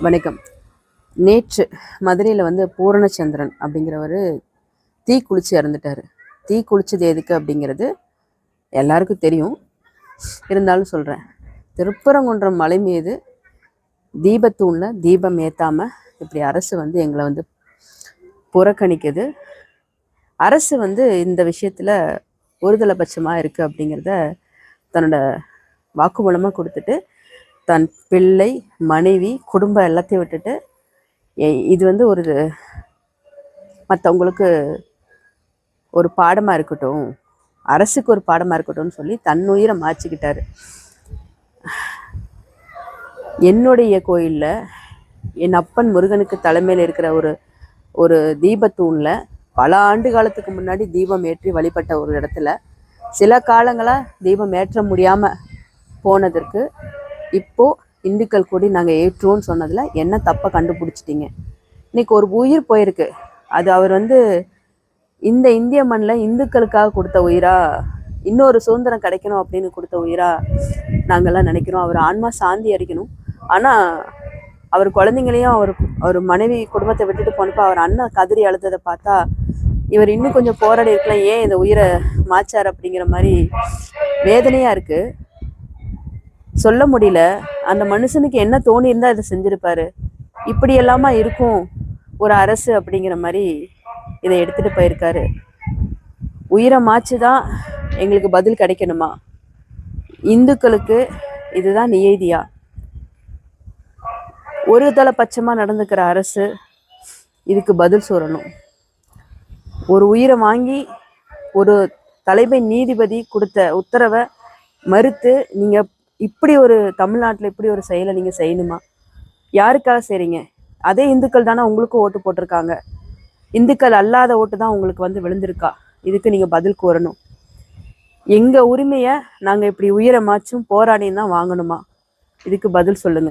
வணக்கம். நேற்று மதுரையில் பூரணச்சந்திரன் அப்படிங்கிறவர் தீ குளிச்சு இறந்துட்டார். தீ குளிச்சது எதுக்கு அப்படிங்கிறது எல்லாருக்கும் தெரியும். இருந்தாலும் சொல்கிறேன். திருப்பரங்குன்றம் மலை மீது தீபத்தூணில் தீபம் ஏற்றாமல் இப்படி அரசு எங்களை புறக்கணிக்குது. அரசு இந்த விஷயத்தில் ஒருதலை பட்சமாக இருக்குது அப்படிங்கிறத தன்னோட வாக்குமூலமாக கொடுத்துட்டு தன் பிள்ளை, மனைவி, குடும்பம் எல்லாத்தையும் விட்டுட்டு இது ஒரு மற்றவங்களுக்கு ஒரு பாடமாக இருக்கட்டும், அரசுக்கு ஒரு பாடமாக இருக்கட்டும்னு சொல்லி தன் உயிரை மாற்றிக்கிட்டாரு. என்னுடைய கோயிலில் என் அப்பன் முருகனுக்கு தலைமையில் இருக்கிற ஒரு தீபத்தூணில் பல ஆண்டு காலத்துக்கு முன்னாடி தீபம் ஏற்றி வழிபட்ட ஒரு இடத்துல சில காலங்களாக தீபம் ஏற்ற முடியாமல் போனதற்கு இப்போது இந்துக்கள் கூடி நாங்கள் ஏற்றுவோம்னு சொன்னதில் என்ன தப்பை கண்டுபிடிச்சிட்டிங்க? இன்றைக்கி ஒரு உயிர் போயிருக்கு. அது அவர் இந்த இந்திய மண்ணில் இந்துக்களுக்காக கொடுத்த உயிரா, இன்னொரு சுதந்திரம் கிடைக்கணும் அப்படின்னு கொடுத்த உயிரா நாங்கள்லாம் நினைக்கிறோம். அவர் ஆன்மா சாந்தி அடிக்கணும். ஆனால் அவர் குழந்தைங்களையும் அவர் மனைவி குடும்பத்தை விட்டுட்டு போனப்போ அவர் அண்ணன் கதறி அழுததை பார்த்தா இவர் இன்னும் கொஞ்சம் போராடி இருக்கலாம், ஏன் இந்த உயிரை மாச்சார் அப்படிங்கிற மாதிரி வேதனையாக இருக்குது. சொல்ல முடியல. அந்த மனுஷனுக்கு என்ன தோணி இருந்தால் இதை செஞ்சுருப்பாரு. இப்படி எல்லாமா இருக்கும் ஒரு அரசு அப்படிங்கிற மாதிரி இதை எடுத்துகிட்டு போயிருக்காரு. உயிரை மாச்சு தான் எங்களுக்கு பதில் கிடைக்கணுமா? இந்துக்களுக்கு இதுதான் நியதியா? ஒரு தலைப்பட்சமாக நடந்துக்கிற அரசு இதுக்கு பதில் சொல்லணும். ஒரு உயிரை வாங்கி ஒரு தலைமை நீதிபதி கொடுத்த உத்தரவை மறுத்து நீங்கள் இப்படி ஒரு தமிழ்நாட்டில் இப்படி ஒரு செயலை நீங்கள் செய்யணுமா? யாருக்காக செய்கிறீங்க? அதே இந்துக்கள் தானே உங்களுக்கும் ஓட்டு போட்டிருக்காங்க. இந்துக்கள் அல்லாத ஓட்டு தான் உங்களுக்கு விழுந்திருக்கா? இதுக்கு நீங்கள் பதில் கூறணும். எங்கள் உரிமையை நாங்கள் இப்படி உயிரை மாச்சும் போராடின்னு தான் வாங்கணுமா? இதுக்கு பதில் சொல்லுங்கள்.